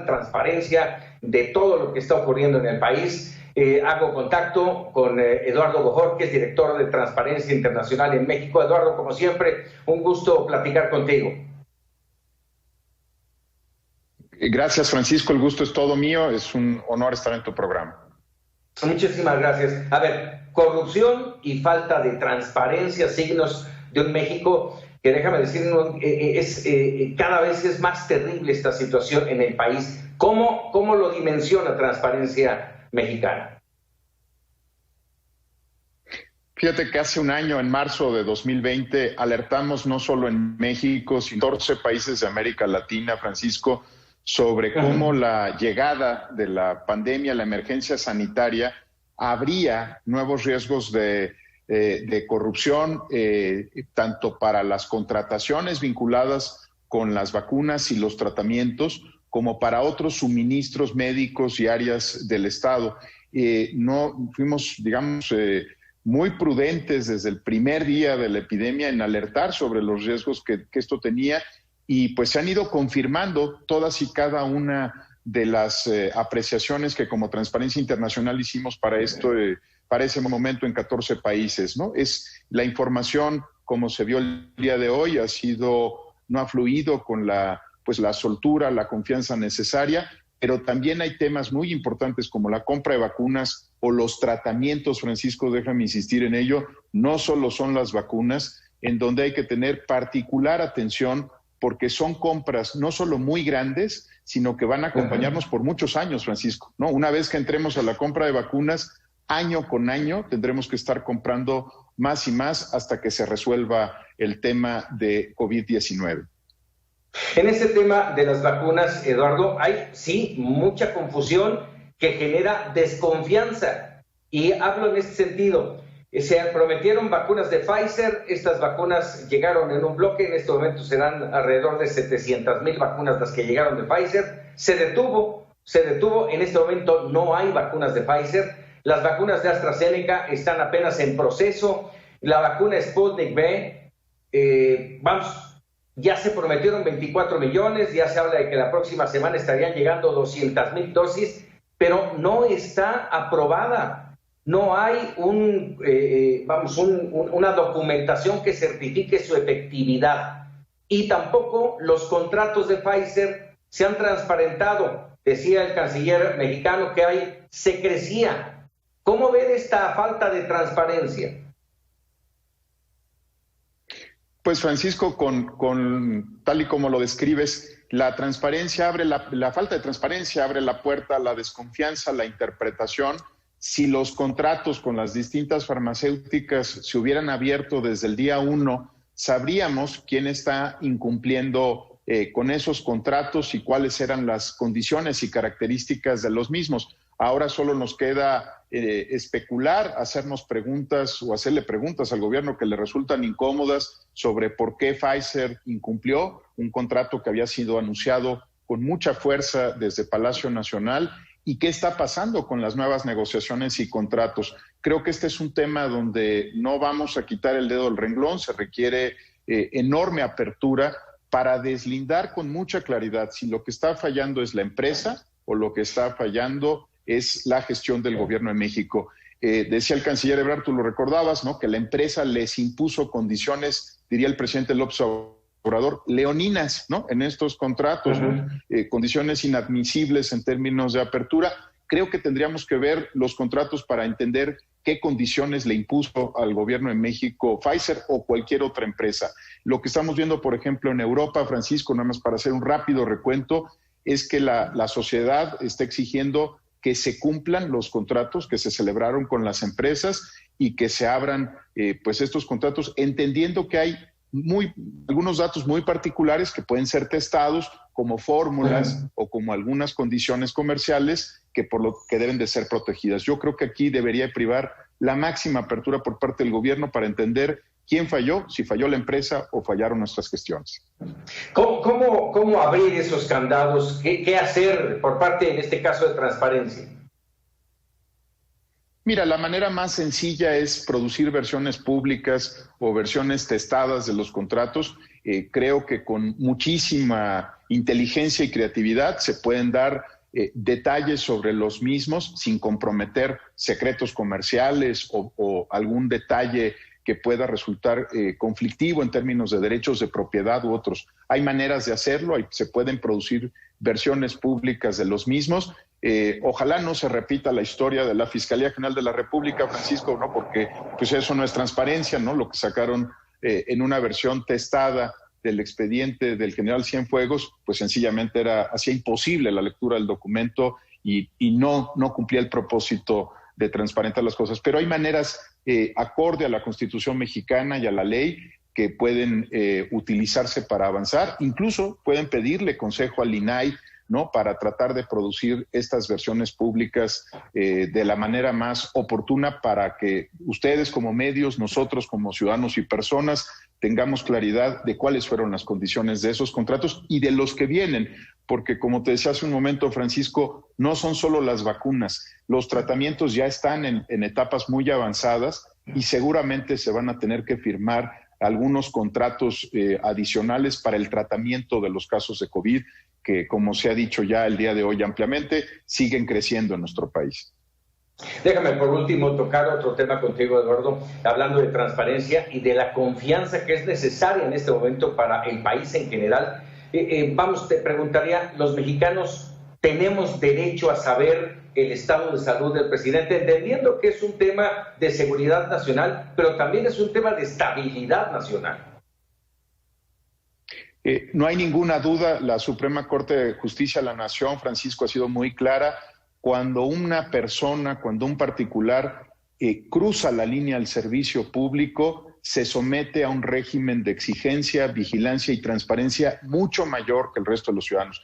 transparencia de todo lo que está ocurriendo en el país. Hago contacto con Eduardo Bojorquez, director de Transparencia Internacional en México. Eduardo, como siempre, un gusto platicar contigo. Gracias, Francisco. El gusto es todo mío. Es un honor estar en tu programa. Muchísimas gracias. A ver, corrupción y falta de transparencia, signos de un México que, déjame decir, cada vez es más terrible esta situación en el país. ¿Cómo lo dimensiona Transparencia Mexicana? Fíjate que hace un año, en marzo de 2020, alertamos no solo en México, sino en 14 países de América Latina, Francisco, sobre cómo la llegada de la pandemia, la emergencia sanitaria, habría nuevos riesgos de corrupción, tanto para las contrataciones vinculadas con las vacunas y los tratamientos, como para otros suministros médicos y áreas del Estado. No fuimos, digamos, muy prudentes desde el primer día de la epidemia en alertar sobre los riesgos que esto tenía, y pues se han ido confirmando todas y cada una de las apreciaciones que como Transparencia Internacional hicimos para esto, para ese momento en 14 países, ¿no? Es la información, como se vio el día de hoy, no ha fluido con la soltura, la confianza necesaria, pero también hay temas muy importantes como la compra de vacunas o los tratamientos, Francisco, déjame insistir en ello, no solo son las vacunas, en donde hay que tener particular atención, porque son compras no solo muy grandes, sino que van a acompañarnos por muchos años, Francisco, ¿no? Una vez que entremos a la compra de vacunas, año con año tendremos que estar comprando más y más hasta que se resuelva el tema de COVID-19. En este tema de las vacunas, Eduardo, hay sí mucha confusión que genera desconfianza. Y hablo en este sentido. Se prometieron vacunas de Pfizer, estas vacunas llegaron en un bloque, en este momento serán alrededor de 700,000 vacunas las que llegaron de Pfizer, se detuvo, en este momento no hay vacunas de Pfizer, las vacunas de AstraZeneca están apenas en proceso, la vacuna Sputnik V, ya se prometieron 24 millones, ya se habla de que la próxima semana estarían llegando 200,000 dosis, pero no está aprobada. No hay una documentación que certifique su efectividad. Y tampoco los contratos de Pfizer se han transparentado. Decía el canciller mexicano que hay secrecía. ¿Cómo ven esta falta de transparencia? Pues, Francisco, con tal y como lo describes, la transparencia la falta de transparencia abre la puerta a la desconfianza, a la interpretación. Si los contratos con las distintas farmacéuticas se hubieran abierto desde el día 1, sabríamos quién está incumpliendo con esos contratos y cuáles eran las condiciones y características de los mismos. Ahora solo nos queda especular, hacernos preguntas o hacerle preguntas al gobierno que le resultan incómodas sobre por qué Pfizer incumplió un contrato que había sido anunciado con mucha fuerza desde Palacio Nacional. ¿Y qué está pasando con las nuevas negociaciones y contratos? Creo que este es un tema donde no vamos a quitar el dedo del renglón, se requiere enorme apertura para deslindar con mucha claridad si lo que está fallando es la empresa o lo que está fallando es la gestión del gobierno de México. Decía el canciller Ebrard, tú lo recordabas, ¿no? Que la empresa les impuso condiciones, diría el presidente López Obrador, leoninas, ¿no? En estos contratos, ¿no? Condiciones inadmisibles en términos de apertura. Creo que tendríamos que ver los contratos para entender qué condiciones le impuso al gobierno de México Pfizer o cualquier otra empresa. Lo que estamos viendo, por ejemplo, en Europa, Francisco, nada más para hacer un rápido recuento, es que la sociedad está exigiendo que se cumplan los contratos que se celebraron con las empresas y que se abran pues estos contratos, entendiendo que hay algunos datos muy particulares que pueden ser testados como fórmulas o como algunas condiciones comerciales que deben de ser protegidas. Yo creo que aquí debería privar la máxima apertura por parte del gobierno para entender quién falló, si falló la empresa o fallaron nuestras gestiones. ¿Cómo abrir esos candados? ¿Qué hacer por parte, en este caso, de transparencia? Mira, la manera más sencilla es producir versiones públicas o versiones testadas de los contratos. Creo que con muchísima inteligencia y creatividad se pueden dar detalles sobre los mismos sin comprometer secretos comerciales o algún detalle que pueda resultar conflictivo en términos de derechos de propiedad u otros. Hay maneras de hacerlo, se pueden producir versiones públicas de los mismos. Ojalá no se repita la historia de la Fiscalía General de la República, Francisco, ¿no? Porque pues eso no es transparencia, ¿no? Lo que sacaron en una versión testada del expediente del general Cienfuegos, pues sencillamente hacía imposible la lectura del documento y no cumplía el propósito de transparentar las cosas. Pero hay maneras acorde a la Constitución mexicana y a la ley que pueden utilizarse para avanzar. Incluso pueden pedirle consejo al INAI, ¿no? Para tratar de producir estas versiones públicas de la manera más oportuna para que ustedes como medios, nosotros como ciudadanos y personas, tengamos claridad de cuáles fueron las condiciones de esos contratos y de los que vienen, porque como te decía hace un momento, Francisco, no son solo las vacunas, los tratamientos ya están en etapas muy avanzadas y seguramente se van a tener que firmar algunos contratos adicionales para el tratamiento de los casos de COVID, que como se ha dicho ya el día de hoy ampliamente, siguen creciendo en nuestro país. Déjame por último tocar otro tema contigo, Eduardo, hablando de transparencia y de la confianza que es necesaria en este momento para el país en general. Te preguntaría, ¿los mexicanos tenemos derecho a saber el estado de salud del presidente, entendiendo que es un tema de seguridad nacional, pero también es un tema de estabilidad nacional? No hay ninguna duda, la Suprema Corte de Justicia de la Nación, Francisco, ha sido muy clara. Cuando una persona, cuando un particular cruza la línea al servicio público, se somete a un régimen de exigencia, vigilancia y transparencia mucho mayor que el resto de los ciudadanos.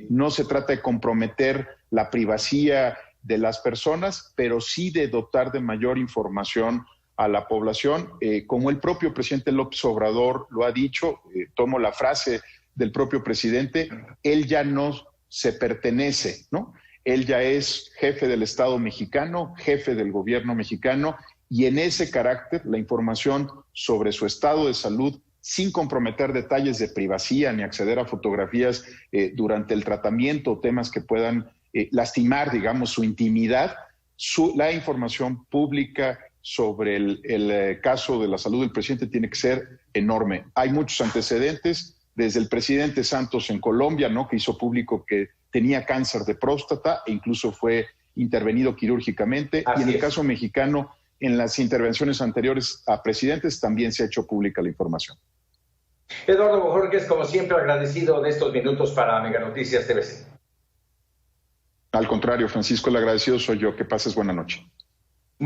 No se trata de comprometer la privacidad de las personas, pero sí de dotar de mayor información a la población. Como el propio presidente López Obrador lo ha dicho, tomo la frase del propio presidente, él ya no se pertenece, ¿no? Él ya es jefe del Estado mexicano, jefe del gobierno mexicano, y en ese carácter la información sobre su estado de salud, sin comprometer detalles de privacidad ni acceder a fotografías durante el tratamiento o temas que puedan lastimar, digamos, su intimidad, la información pública sobre el caso de la salud del presidente tiene que ser enorme. Hay muchos antecedentes, desde el presidente Santos en Colombia, ¿no? Que hizo público que tenía cáncer de próstata e incluso fue intervenido quirúrgicamente. Y en el caso mexicano, en las intervenciones anteriores a presidentes, también se ha hecho pública la información. Eduardo Bojorquez, como siempre, agradecido de estos minutos para Mega Noticias TVC. Al contrario, Francisco, el agradecido soy yo. Que pases buena noche.